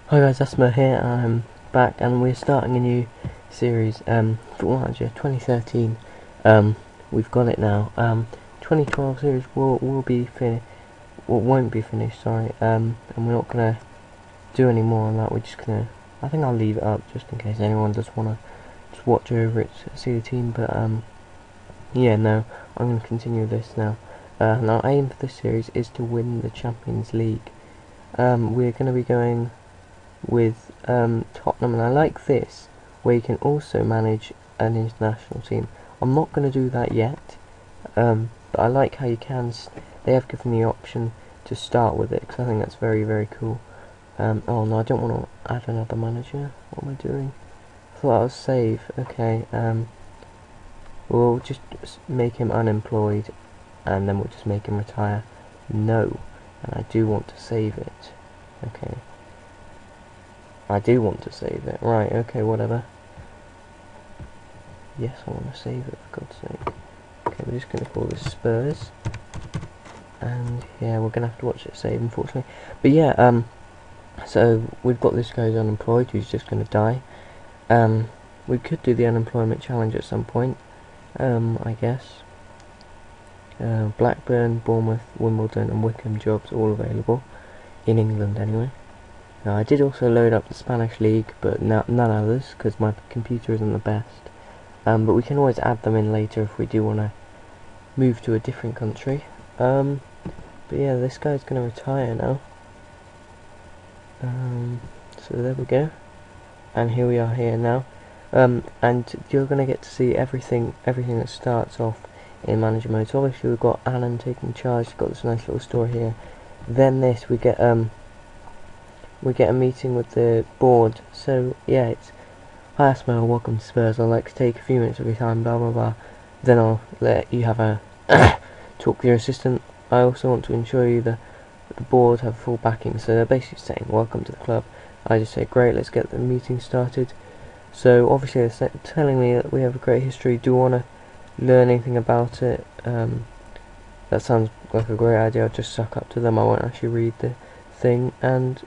Hi guys, Asma here. I'm back, and we're starting a new series. Football Manager 2013. We've got it now. 2012 series will be won't be finished. Sorry. And we're not gonna do any more on that. We're just gonna. I think I'll leave it up just in case anyone does wanna just watch over it, see the team. But yeah, no, I'm gonna continue this now. And our aim for this series is to win the Champions League. We're gonna be going with Tottenham, and I like this where you can also manage an international team. I'm not going to do that yet, but I like how you can. They have given the option to start with it because I think that's very, very cool. Oh no, I don't want to add another manager. What am I doing? I thought I was save. Okay. We'll just make him unemployed, and then we'll just make him retire. No, and I do want to save it. Okay. I do want to save it. Right, okay, whatever. Yes, I want to save it, for God's sake. Okay, we're just going to call this Spurs. And, yeah, we're going to have to watch it save, unfortunately. But, yeah, so we've got this guy who's unemployed, who's just going to die. We could do the unemployment challenge at some point, I guess. Blackburn, Bournemouth, Wimbledon and Wickham jobs all available. In England, anyway. Now, I did also load up the Spanish League, but none others, because my computer isn't the best. But we can always add them in later if we do want to move to a different country. But yeah, this guy's going to retire now. So there we go. And here we are here now. And you're going to get to see everything that starts off in manager mode. So obviously we've got Alan taking charge, got this nice little story here. Then this, we get a meeting with the board. So yeah, it's hi Asma, welcome to Spurs. I'd like to take a few minutes of your time, blah blah blah. Then I'll let you have a talk with your assistant. I also want to ensure you that the board have full backing. So they're basically saying welcome to the club. I just say great, let's get the meeting started. So obviously they're telling me that we have a great history. Do you want to learn anything about it? That sounds like a great idea. I'll just suck up to them. I won't actually read the thing. And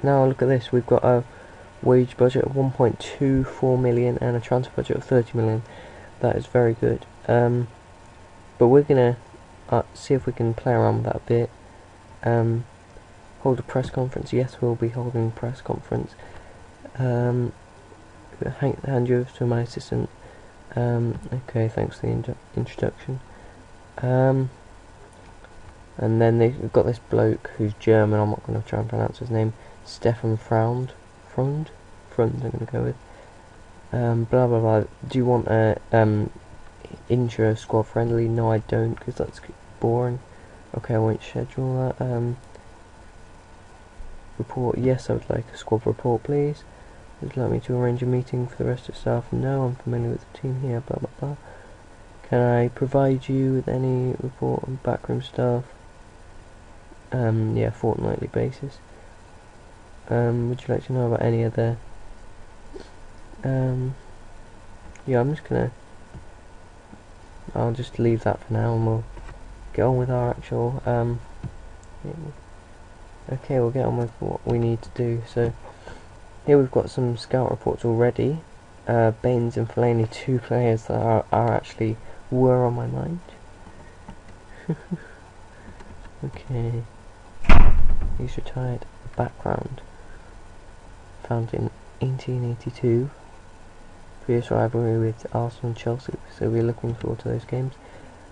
now look at this, we've got a wage budget of 1.24 million and a transfer budget of 30 million. That is very good. But we're going to see if we can play around with that a bit. Hold a press conference. Yes, we'll be holding a press conference. Hand you over to my assistant. Okay, thanks for the introduction. And then they've got this bloke who's German. I'm not going to try and pronounce his name. Stefan Frund, I'm going to go with. Blah blah blah. Do you want a intro squad friendly? No, I don't, because that's boring. Okay, I won't schedule that. Report. Yes, I would like a squad report, please. Would you like me to arrange a meeting for the rest of the staff? No, I'm familiar with the team here. Blah blah blah. Can I provide you with any report on backroom staff? Yeah, fortnightly basis. Would you like to know about any other? Yeah, I'll just leave that for now, and we'll get on with our actual. Okay, we'll get on with what we need to do. So here we've got some scout reports already. Baines and Fellaini, two players that were on my mind. Okay, he's retired. Background. Found in 1882. Previous rivalry with Arsenal and Chelsea, so we're looking forward to those games.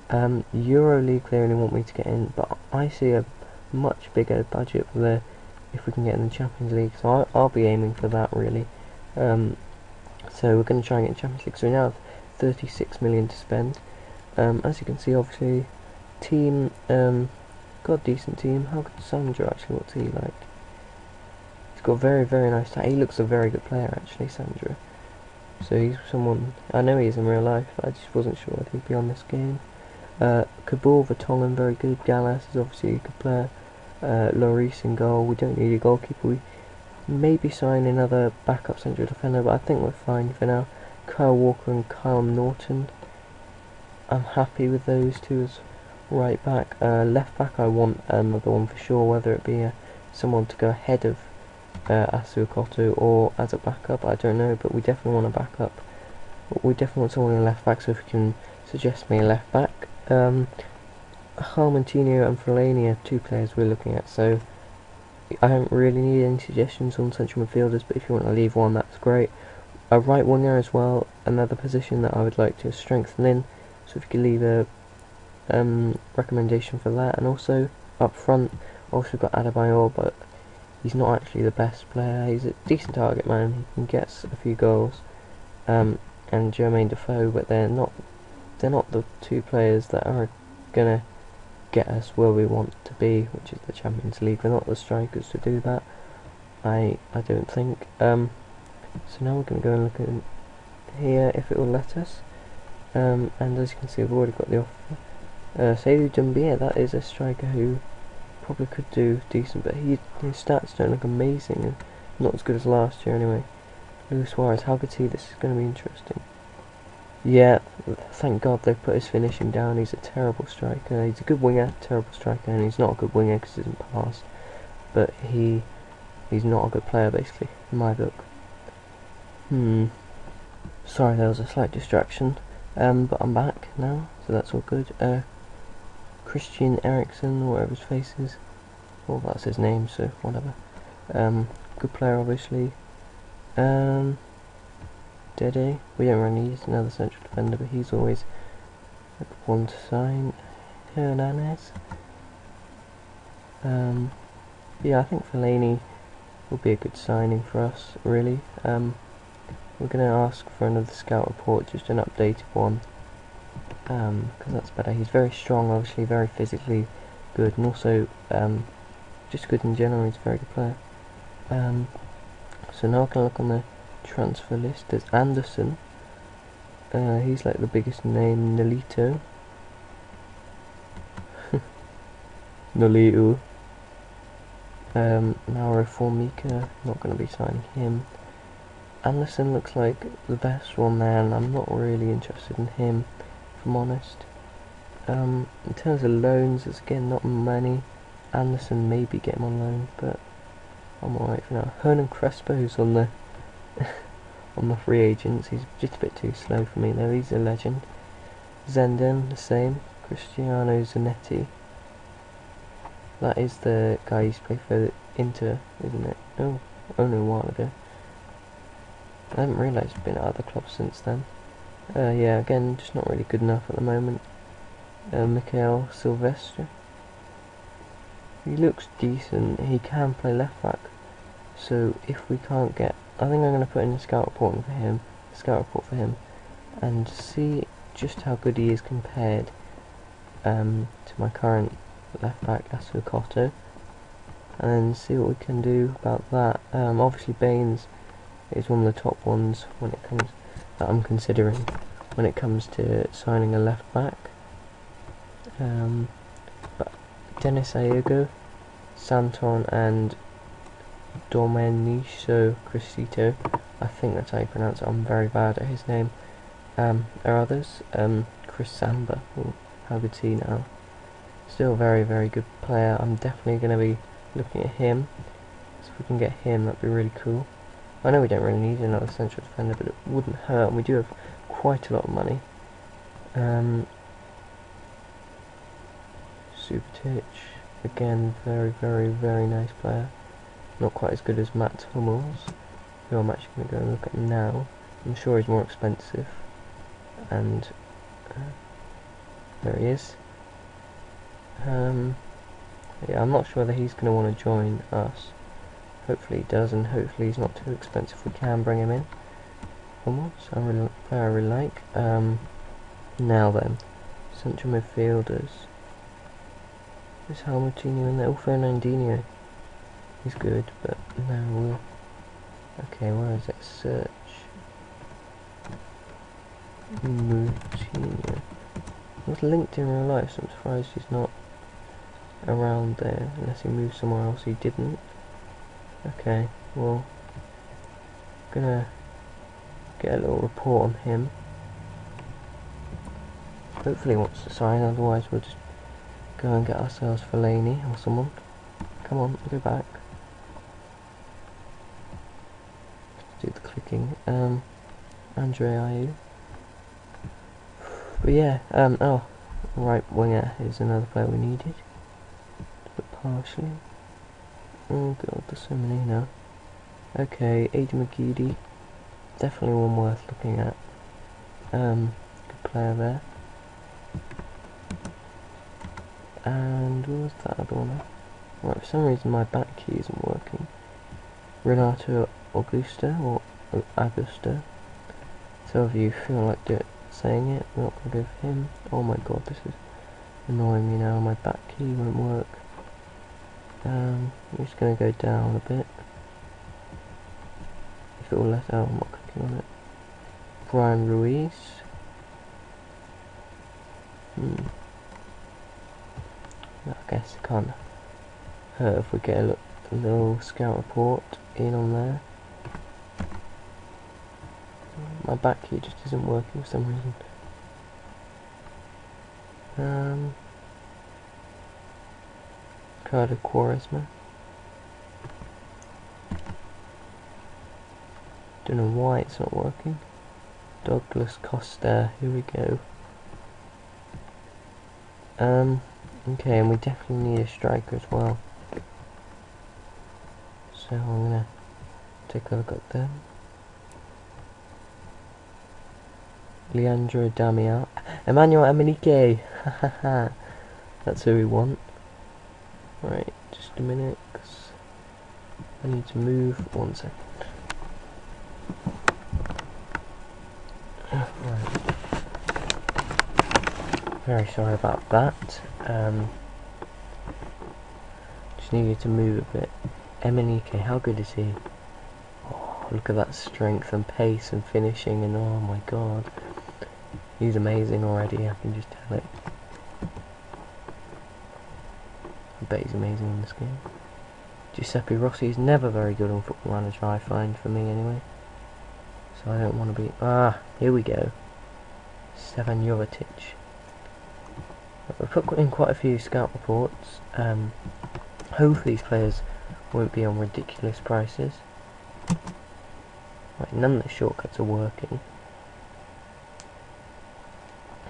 EuroLeague, they only want me to get in, but I see a much bigger budget for if we can get in the Champions League, so I'll be aiming for that really. So we're going to try and get in Champions League. So we now have 36 million to spend. As you can see, obviously, team got a decent team. How good Sandro actually? What's he like? Got a very, very nice he looks a very good player actually, Sandro. So he's someone, I know he is in real life, I just wasn't sure if he'd be on this game. Kabul, Vertonghen, very good. Gallas is obviously a good player. Lloris in goal. We don't need a goalkeeper. We maybe sign another backup central defender, but I think we're fine for now. Kyle Walker and Kyle Norton. I'm happy with those two as right back. Left back I want another one for sure, whether it be someone to go ahead of Asukoto or as a backup, I don't know, but we definitely want a backup. We definitely want someone in left back, so if you can suggest me a left back. Harmentino and Fellaini are two players we're looking at, so I don't really need any suggestions on central midfielders, but if you want to leave one, that's great. A right winger as well, another position that I would like to strengthen in, so if you could leave a recommendation for that. And also up front, also got Adebayor, but he's not actually the best player. He's a decent target man, he gets a few goals, and Jermaine Defoe, but they're not the two players that are gonna get us where we want to be, which is the Champions League. They're not the strikers to do that, I don't think. So now we're going to go and look at here if it will let us, and as you can see, I've already got the offer. Seydou Doumbia, that is a striker who probably could do decent, but his stats don't look amazing, and not as good as last year anyway. Luis Suarez, how good is he? This is going to be interesting. Yeah, thank God they've put his finishing down. He's a terrible striker. He's a good winger, terrible striker, and he's not a good winger because he doesn't pass. But he's not a good player, basically, in my book. Sorry, there was a slight distraction. But I'm back now, so that's all good. Christian Eriksen, whatever his face is. Well, that's his name, so whatever. Good player, obviously. Dede, we don't really need another central defender, but he's always a good one to sign. Hernandez. Yeah, I think Fellaini will be a good signing for us, really. We're going to ask for another scout report, just an updated one, because that's better. He's very strong, obviously, very physically good, and also just good in general. He's a very good player. So now I can look on the transfer list. There's Anderson, he's like the biggest name. Nolito, Nolito, Mauro Formica, not going to be signing him. Anderson looks like the best one there, and I'm not really interested in him, if I'm honest. In terms of loans, there's again not many. Anderson, maybe get him on loan, but I'm alright for now. Hernan Crespo, who's on the on the free agents, he's just a bit too slow for me though. He's a legend. Zenden, the same. Cristiano Zanetti, that is the guy who used to play for Inter, isn't it? Oh, only a while ago. I haven't realised he's been at other clubs since then. Yeah, again, just not really good enough at the moment. Michael Silvestre, he looks decent. He can play left back, so if we can't get, I think I'm going to put in a scout report for him, and see just how good he is compared to my current left back Asukoto, and then see what we can do about that. Obviously Baines is one of the top ones when it comes that I'm considering when it comes to signing a left back. But Dennis Aogo, Santon, and Domenico Crisito, I think that's how you pronounce it. I'm very bad at his name. Are others? Chris Samba. Ooh, how good's he now? Still a very, very good player. I'm definitely going to be looking at him. So if we can get him, that'd be really cool. I know we don't really need another central defender, but it wouldn't hurt, and we do have quite a lot of money. Subotic, again, very, very, very nice player. Not quite as good as Matt Hummels, who I'm actually going to go and look at now. I'm sure he's more expensive, and there he is. Yeah, I'm not sure whether he's going to want to join us. Hopefully he does, and hopefully he's not too expensive. We can bring him in. Hummels, a player I really like. Now then, central midfielders. There's Harmentino in there. Oh, Fernandinho. He's good, but no, we'll... Okay, where is it? Search. Moutinho. He was linked in real life, so I'm surprised he's not around there, unless he moved somewhere else. He didn't. Okay, well, gonna get a little report on him. Hopefully he wants to sign, otherwise we'll just go and get ourselves Fellaini or someone. Come on, go back. working. Andre Ayew. But yeah, oh, right winger is another player we needed. But partially. Oh god, there's so many now. Okay, Aidan McGeady. Definitely one worth looking at. Good player there. And what was that other one? Right, for some reason my back key isn't working. Renato Augusto, or Augusto. So if you feel like saying it, we're not going to go for him. Oh my god, this is annoying me now. My back key won't work. I'm just going to go down a bit. If it will let out, I'm not clicking on it. Brian Ruiz. I guess it can't hurt if we get a little scout report in on there. My back key just isn't working for some reason. Ricardo Quaresma. Don't know why it's not working. Douglas Costa, here we go. Okay, and we definitely need a striker as well. So I'm gonna take a look at them. Leandro Damian, Emmanuel Emenike, hahaha. That's who we want. Right, just a minute, 'cause I need to move. 1 second. Right. Very sorry about that. Just needed to move a bit. Emenike, how good is he? Oh, look at that strength and pace and finishing, and oh my god. He's amazing already, I can just tell it. I bet he's amazing in this game. Giuseppe Rossi is never very good on Football Manager, I find, for me anyway. So I don't want to be... Ah, here we go. Stevan Jovetic. We've put in quite a few scout reports. Hopefully these players won't be on ridiculous prices. Right, none of the shortcuts are working.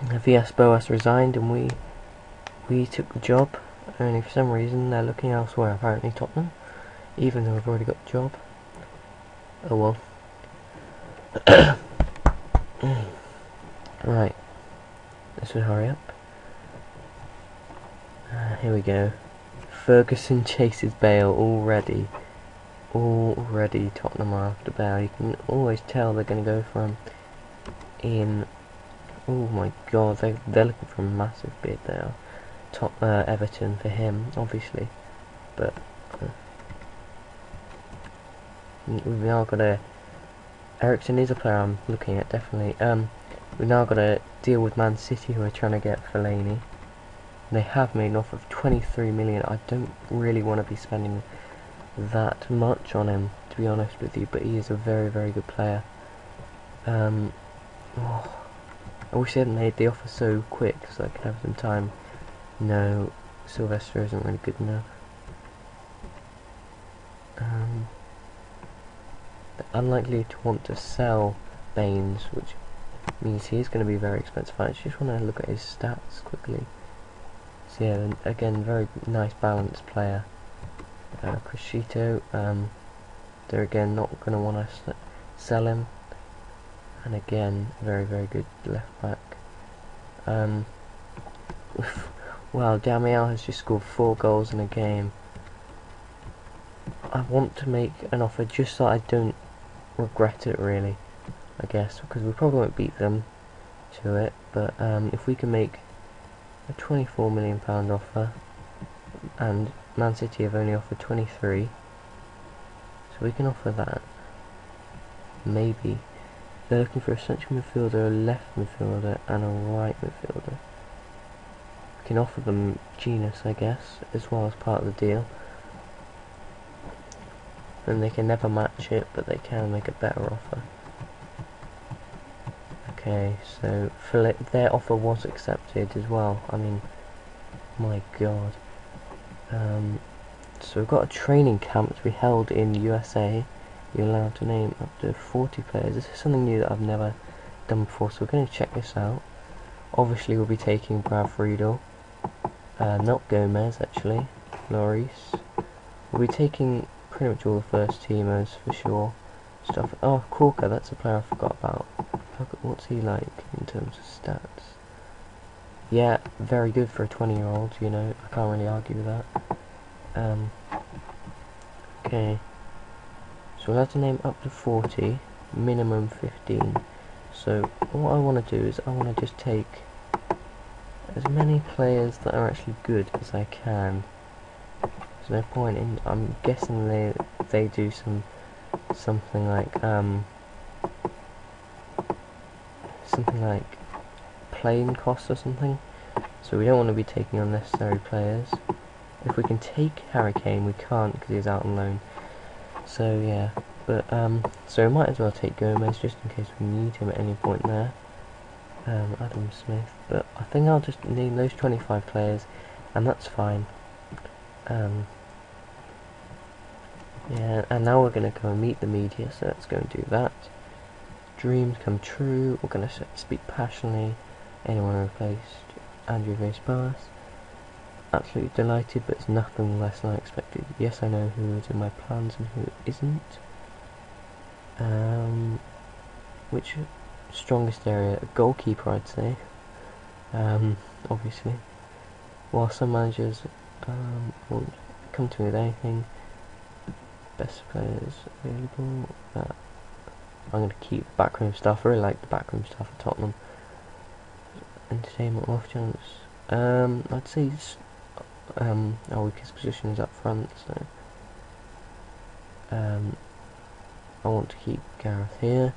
Villas-Boas resigned and we took the job. Only for some reason they're looking elsewhere, apparently Tottenham. Even though we've already got the job. Oh well. Right. This would hurry up. Here we go. Ferguson chases Bale already. Already Tottenham are after Bale. You can always tell they're going to go for him in... Oh my god, they're looking for a massive bid there. Everton for him, obviously. But we've now got a... Ericsson is a player I'm looking at, definitely. We've now got to deal with Man City, who are trying to get Fellaini. They have made an offer of 23 million. I don't really want to be spending that much on him, to be honest with you, but he is a very, very good player. I wish they hadn't made the offer so quick, so I could have some time. No, Sylvester isn't really good enough. They're unlikely to want to sell Baines, which means he is going to be very expensive. I just want to look at his stats quickly. So yeah, again, very nice balanced player. Crescito, they're again not going to want to sell him. And again, very, very good left back. Wow, Damian has just scored 4 goals in a game. I want to make an offer just so I don't regret it, really, I guess, because we probably won't beat them to it, but if we can make a £24 million offer, and Man City have only offered 23, so we can offer that. Maybe. They're looking for a central midfielder, a left midfielder, and a right midfielder. We can offer them Genus, I guess, as well as part of the deal. And they can never match it, but they can make a better offer. Okay, so their offer was accepted as well. I mean, my god. So we've got a training camp to be held in USA you're allowed to name up to 40 players. This is something new that I've never done before, so we're going to check this out. Obviously we'll be taking Brad Friedel, not Gomez actually, Lloris. We'll be taking pretty much all the first teamers for sure. Stuff. Oh, Corker, that's a player I forgot about. What's he like in terms of stats? Yeah, very good for a 20-year-old, you know, I can't really argue with that. Okay, so we'll have to name up to 40, minimum 15. So what I want to do is I want to just take as many players that are actually good as I can. There's no point in, I'm guessing they do something like playing costs or something, so we don't want to be taking unnecessary players. If we can take Harry Kane, we can't because he's out on loan, so yeah, but so we might as well take Gomez just in case we need him at any point there. Adam Smith, but I think I'll just name those 25 players and that's fine. Yeah, and now we're going to go and meet the media, so let's go and do that. Dreams come true, we're going to speak passionately. Anyone replaced? Andrew Spurs. Absolutely delighted, but it's nothing less than I expected. Yes, I know who is in my plans and who isn't. Which strongest area? A goalkeeper, I'd say. Obviously. While some managers won't come to me with anything. Best players available. I'm going to keep backroom stuff. I really like the backroom stuff at Tottenham. Entertainment off chance. I'd say our weakest position is up front, so I want to keep Gareth here.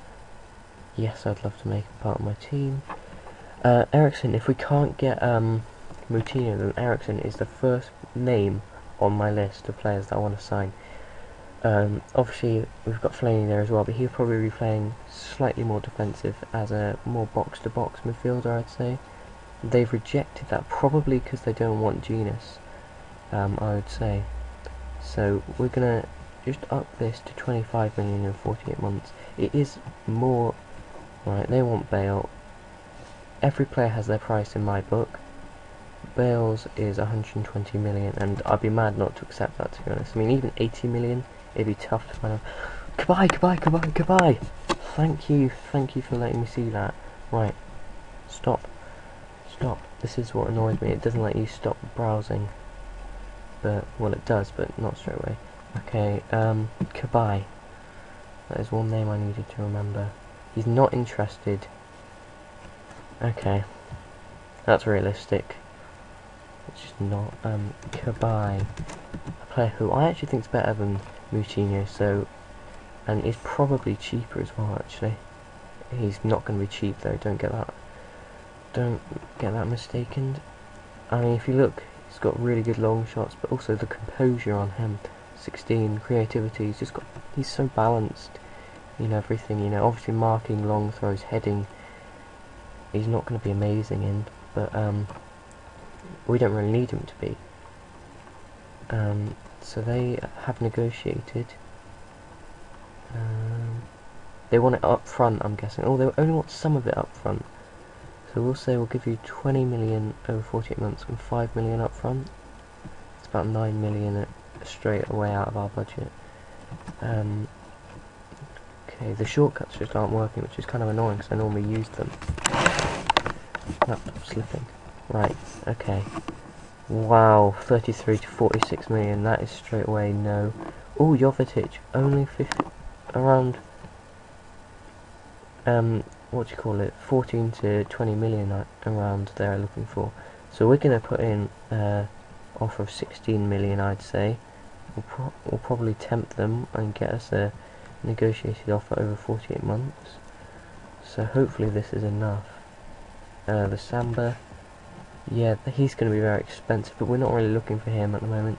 Yes, I'd love to make him part of my team. Ericsson, if we can't get Moutinho, then Ericsson is the first name on my list of players that I want to sign. Obviously we've got Fellaini there as well, but he'll probably be playing slightly more defensive as a more box-to-box midfielder, I'd say. They've rejected that probably because they don't want Genius, I would say. So we're going to just up this to 25 million in 48 months. It is more, right, they want Bale. Every player has their price in my book. Bale's is 120 million, and I'd be mad not to accept that, to be honest. I mean, even 80 million, it'd be tough to find out. Goodbye. Thank you for letting me see that. Right, stop. This is what annoys me. It doesn't let you stop browsing. But, well, it does, but not straight away. Okay, Kabay. That is one name I needed to remember. He's not interested. Okay, that's realistic. It's just not. Kabay, a player who I actually think is better than Moutinho, so, and is probably cheaper as well. Actually, he's not going to be cheap though. Don't get that mistaken. I mean, if you look, he's got really good long shots, but also the composure on him. 16, creativity. He's so balanced in everything. You know, obviously marking, long throws, heading. He's not going to be amazing in, but we don't really need him to be. So they have negotiated. They want it up front, I'm guessing. Oh, they only want some of it up front. So we'll say we'll give you 20 million over 48 months and 5 million up front. It's about 9 million straight away out of our budget. Okay, the shortcuts just aren't working, which is kind of annoying because I normally use them. Laptop slipping. Right, okay. Wow, 33 to 46 million, that is straight away no. Oh, Jovetic, only 50, around, what do you call it, 14 to 20 million around there looking for. So we're going to put in offer of 16 million, I'd say. We'll probably tempt them and get us a negotiated offer over 48 months. So hopefully this is enough. The Samba, yeah, he's going to be very expensive, but we're not really looking for him at the moment.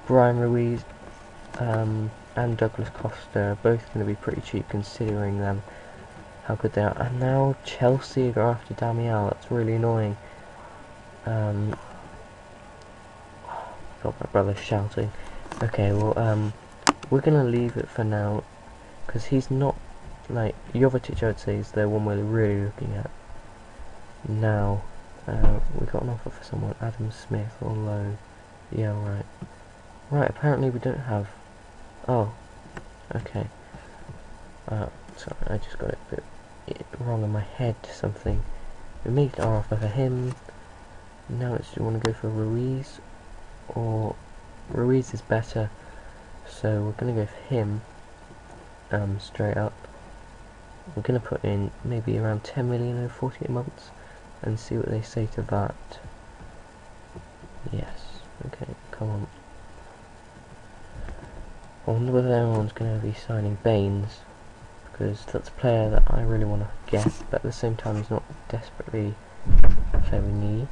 Brian Ruiz and Douglas Costa are both going to be pretty cheap considering them how good they are. And now Chelsea are after Damiel. That's really annoying. God, my brother's shouting. Okay, well, we're going to leave it for now. because he's not, like, Jovetic I would say is the one we're really looking at now. We got an offer for someone, Adam Smith or Lowe. Yeah, right. Right, apparently we don't have... Oh, okay. Sorry, I just got it a bit wrong in my head, something. We made our offer for him. Now let's do you want to go for Ruiz? Or... Ruiz is better, so we're going to go for him. Straight up. We're going to put in maybe around 10 million over 48 months and see what they say to that. Yes, okay, come on. I wonder whether everyone's going to be signing Baines, because that's a player that I really want to get, but at the same time he's not desperately a player we need.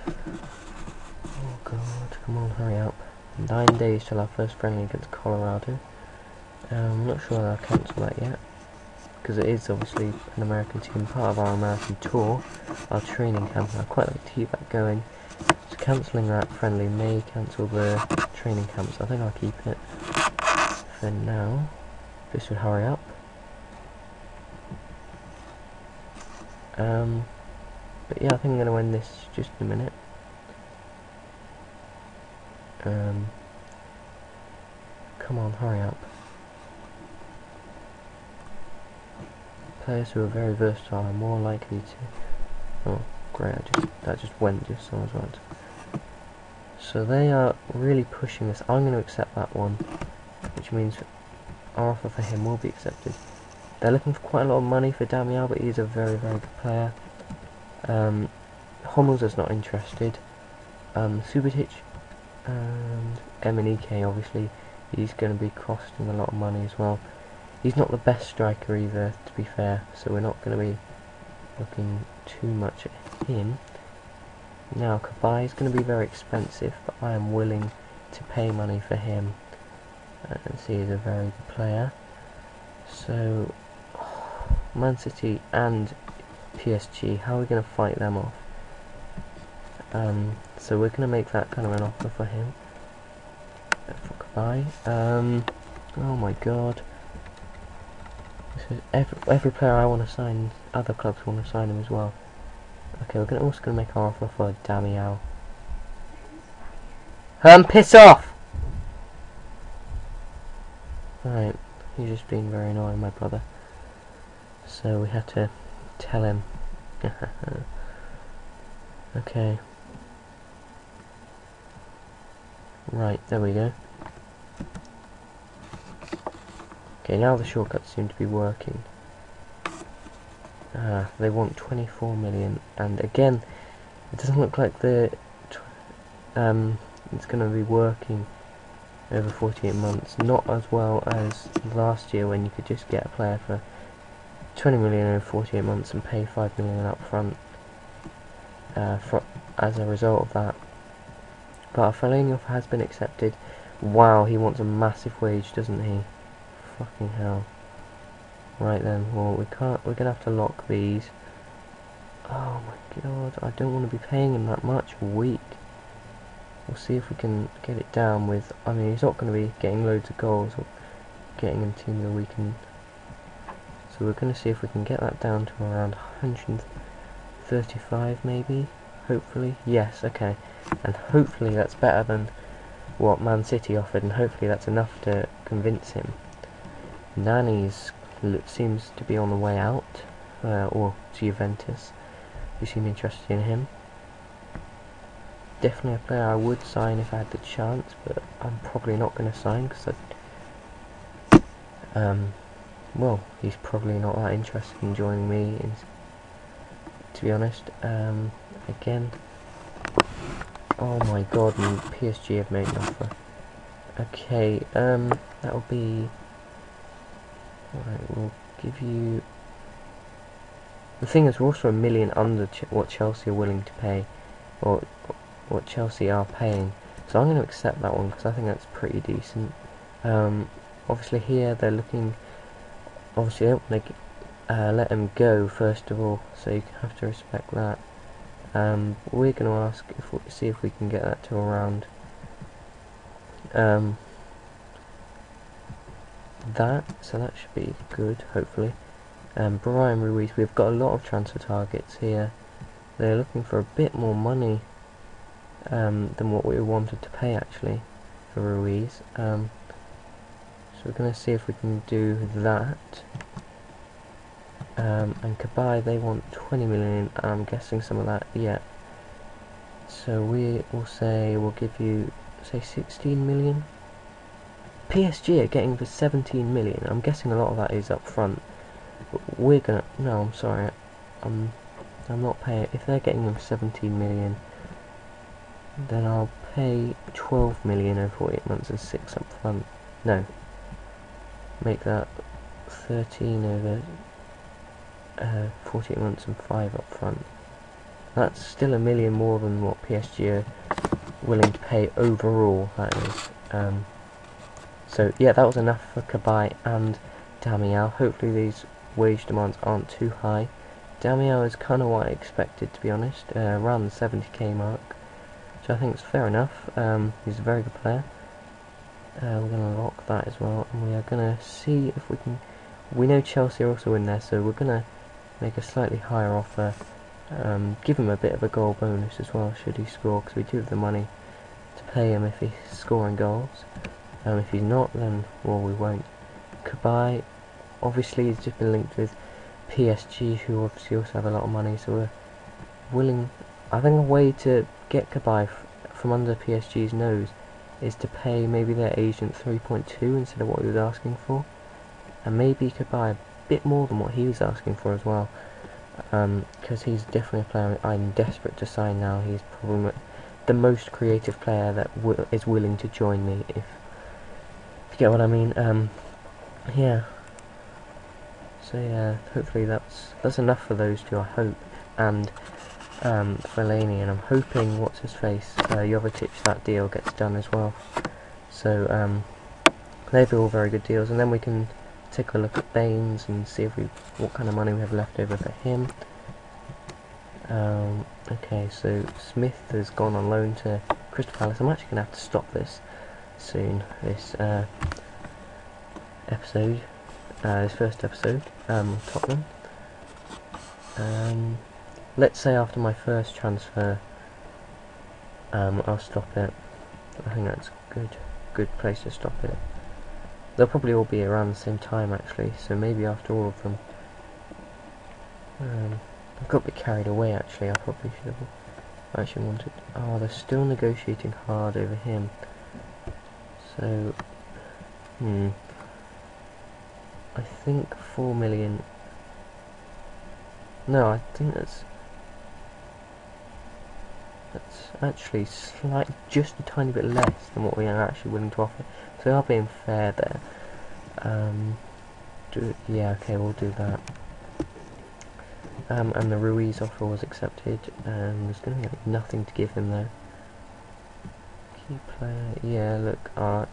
Oh god, come on, hurry up. 9 days till our first friendly against Colorado. I'm not sure I'll cancel that yet, because it is obviously an American team, part of our American tour, our training camp, and I'd quite like to keep that going. So cancelling that friendly may cancel the training camp, so I think I'll keep it for now. This would hurry up. But yeah, I think I'm going to end this just in a minute. Come on, hurry up. Players who are very versatile are more likely to... Oh, great, that just went just so I was right. So they are really pushing this. I'm going to accept that one, which means our offer for him will be accepted. They're looking for quite a lot of money for Damiao, but he's a very, very good player. Hummels is not interested. Subotic and Emenike, obviously, he's going to be costing a lot of money as well. He's not the best striker either, to be fair, so we're not going to be looking too much at him. Now, Kabai is going to be very expensive, but I am willing to pay money for him. And see, he's a very good player. So, Man City and PSG, how are we going to fight them off? So we're going to make that kind of an offer for him. For Kabai. Oh my god. This is every player I want to sign, other clubs want to sign him as well. Okay, we're also going to make our offer for Damiao. Piss off! Right, he's just being very annoying, my brother. So we had to tell him. Okay. Right, there we go. Okay, now the shortcuts seem to be working. They want 24 million, and again, it doesn't look like it's going to be working over 48 months. Not as well as last year when you could just get a player for 20 million over 48 months and pay 5 million up front as a result of that. But our Fellaini offer has been accepted. Wow, he wants a massive wage, doesn't he? Fucking hell. Right then, well, we're gonna have to lock these. Oh my god, I don't want to be paying him that much a week. We'll see if we can get it down with, I mean, he's not going to be getting loads of goals or getting in team of the week, and so we're going to see if we can get that down to around 135 maybe, hopefully. Yes, okay, and hopefully that's better than what Man City offered, and hopefully that's enough to convince him. Nani's seems to be on the way out, or to Juventus, who seem interested in him. Definitely a player I would sign if I had the chance, but I'm probably not going to sign because well, he's probably not that interested in joining me, to be honest. Again, oh my god, and PSG have made an offer. Okay, that'll be... Alright, we'll give you... The thing is, we're also a million under what Chelsea are willing to pay, or what Chelsea are paying, so I'm going to accept that one because I think that's pretty decent. Obviously here they're looking, obviously they don't want to let him go first of all, so you have to respect that. We're going to ask, see if we can get that to around that, so that should be good, hopefully. Brian Ruiz, we've got a lot of transfer targets here. They're looking for a bit more money than what we wanted to pay actually for Ruiz. So we're going to see if we can do that. And Kabay, they want 20 million, and I'm guessing some of that, yeah. So we will say, we'll give you, say 16 million. PSG are getting for 17 million. I'm guessing a lot of that is up front. But we're gonna, no, I'm sorry. I'm not paying, if they're getting them 17 million, then I'll pay 12 million over 48 months and 6 up front. No. Make that 13 over 48 months and 5 up front. That's still $1 million more than what PSG are willing to pay overall, that is. So yeah, that was enough for Kabay and Damiao. Hopefully these wage demands aren't too high. Damiao is kind of what I expected, to be honest, around the 70k mark, which I think is fair enough. He's a very good player. We're going to lock that as well, and we are going to see if we can... We know Chelsea are also in there, so we're going to make a slightly higher offer. Give him a bit of a goal bonus as well, should he score, because we do have the money to pay him if he's scoring goals. If he's not, then, well, we won't. Kabay, obviously, he's just been linked with PSG, who obviously also have a lot of money, so we're willing... I think a way to get Kabay from under PSG's nose is to pay maybe their agent 3.2 instead of what he was asking for, and maybe he could buy a bit more than what he was asking for as well, because he's definitely a player I'm desperate to sign now. He's probably the most creative player that is willing to join me, if you get what I mean. Yeah. So yeah, hopefully that's enough for those two, I hope, and Fellaini, and I'm hoping, what's his face, Jovetic, that deal gets done as well. So they'd be all very good deals, and then we can take a look at Baines and see if what kind of money we have left over for him. Okay, so Smith has gone on loan to Crystal Palace. I'm actually going to have to stop this soon, this episode, this first episode, Tottenham. Let's say after my first transfer, I'll stop it. I think that's good place to stop it. They'll probably all be around the same time actually, so maybe after all of them. I've got a bit carried away actually. I probably should have actually wanted... Oh, they're still negotiating hard over him. So, I think 4 million... No, I think that's actually just a tiny bit less than what we are actually willing to offer. So we are being fair there. Yeah, okay, we'll do that. And the Ruiz offer was accepted. There's going to be nothing to give him there. Key player, yeah. Look, our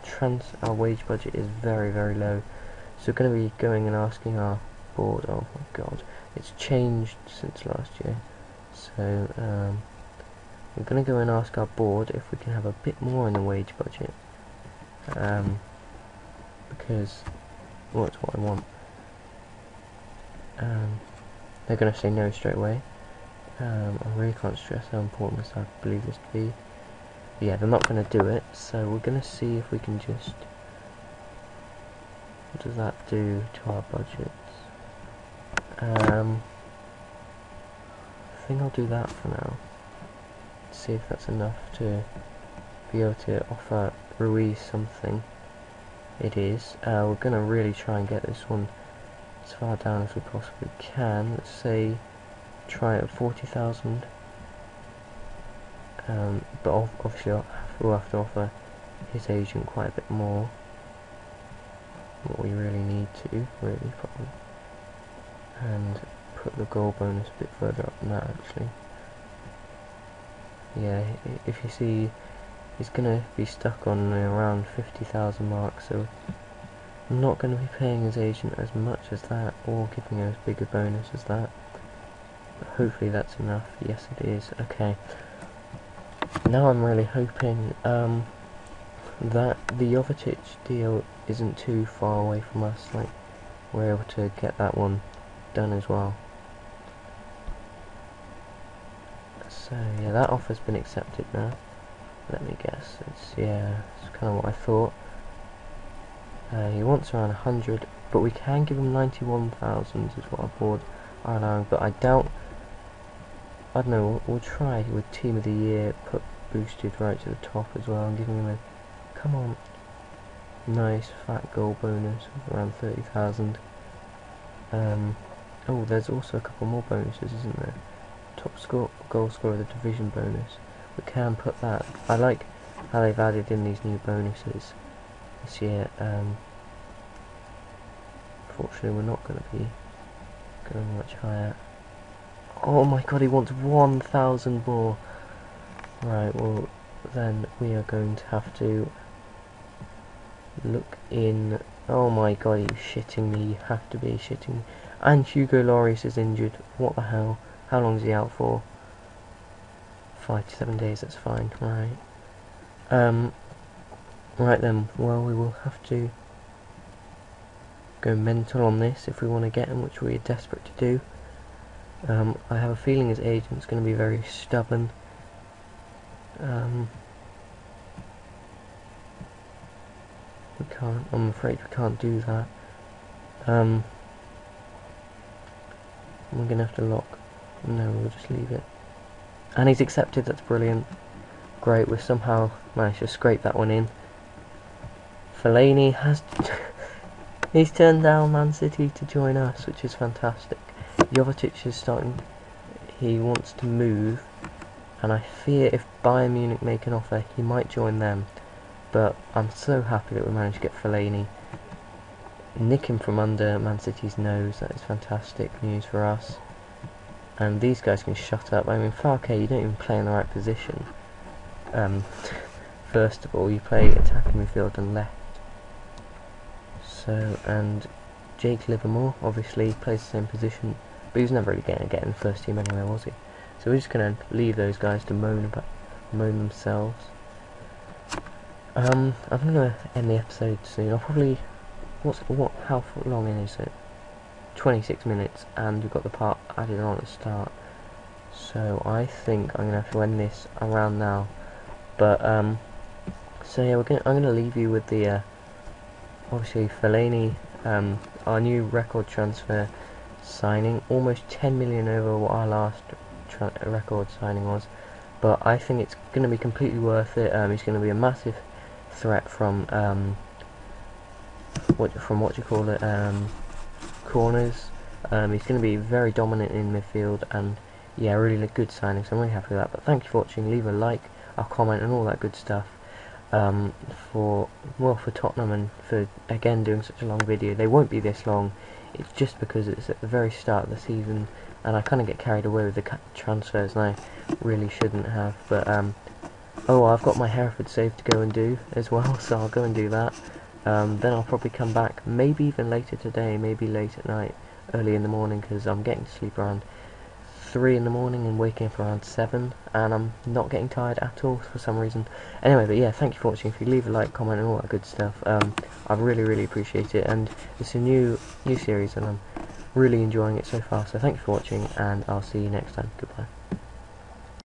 wage budget is very, very low. So we're going to be going and asking our board. Oh my God, it's changed since last year. So we're going to go and ask our board if we can have a bit more in the wage budget. Because, well, that's what I want. They're going to say no straight away. I really can't stress how important this I believe this to be. But yeah, they're not going to do it, so we're going to see if we can just... What does that do to our budgets? I think I'll do that for now. See if that's enough to be able to offer Ruiz something. It is. We're going to really try and get this one as far down as we possibly can. Let's say try it at 40,000. But obviously we'll have to offer his agent quite a bit more. What we really need to, really, probably. And put the goal bonus a bit further up than that, actually. Yeah, if you see, he's going to be stuck on around 50,000 mark, so I'm not going to be paying his agent as much as that, or giving him as big a bonus as that. But hopefully that's enough. Yes, it is. Okay. Now I'm really hoping, that the Jovetic deal isn't too far away from us. Like, we're able to get that one done as well. So yeah, that offer's been accepted now. Let me guess. It's kind of what I thought. He wants around 100, but we can give him 91,000 is what our board are allowing. But I doubt. I don't know. We'll try with Team of the Year. Put boosted right to the top as well, and giving him a come on nice fat goal bonus of around 30,000. Oh, there's also a couple more bonuses, isn't there? Top goal scorer of the division bonus. We can put that. I like how they've added in these new bonuses this year. Fortunately, we're not going to be going much higher. Oh my god, he wants 1,000 more. Right, well then we are going to have to look in. Oh my god, are you shitting me? You have to be shitting me. And Hugo Lloris is injured. What the hell? How long is he out for? 5 to 7 days, that's fine. Right. Right then, well, we will have to go mental on this if we want to get him, which we are desperate to do. I have a feeling his agent's going to be very stubborn. We can't, I'm afraid we can't do that. We're going to have to lock. No, we'll just leave it. And he's accepted, that's brilliant. Great, we've somehow managed to scrape that one in. Fellaini has... he's turned down Man City to join us, which is fantastic. Jovetic is starting... he wants to move. And I fear if Bayern Munich make an offer, he might join them. But I'm so happy that we managed to get Fellaini. Nick him from under Man City's nose, that is fantastic news for us. And these guys can shut up. I mean, Falke, you don't even play in the right position. First of all, you play attacking midfield and left. So, and Jake Livermore obviously plays the same position, but he was never really going to get in the first team anyway, was he? So we're just going to leave those guys to moan themselves. I'm going to end the episode soon. I'll probably... how long is it? 26 minutes, and we've got the part added on at the start. So I think I'm going to have to end this around now. But, so yeah, I'm going to leave you with the, obviously, Fellaini, our new record transfer signing. Almost 10 million over what our last record signing was. But I think it's going to be completely worth it. He's going to be a massive threat from what you call it, corners. He's going to be very dominant in midfield, and yeah, really good signing, so I'm really happy with that. But thank you for watching. Leave a like, a comment, and all that good stuff. For Tottenham, and for again doing such a long video. They won't be this long. It's just because it's at the very start of the season, and I kind of get carried away with the transfers, and I really shouldn't have. But oh, I've got my Hereford save to go and do as well, so I'll go and do that. Then I'll probably come back, maybe even later today, maybe late at night, early in the morning, because I'm getting to sleep around 3 in the morning and waking up around 7, and I'm not getting tired at all for some reason. Anyway, but yeah, thank you for watching. If you leave a like, comment, and all that good stuff, I really appreciate it. And it's a new series, and I'm really enjoying it so far. So thank you for watching, and I'll see you next time. Goodbye.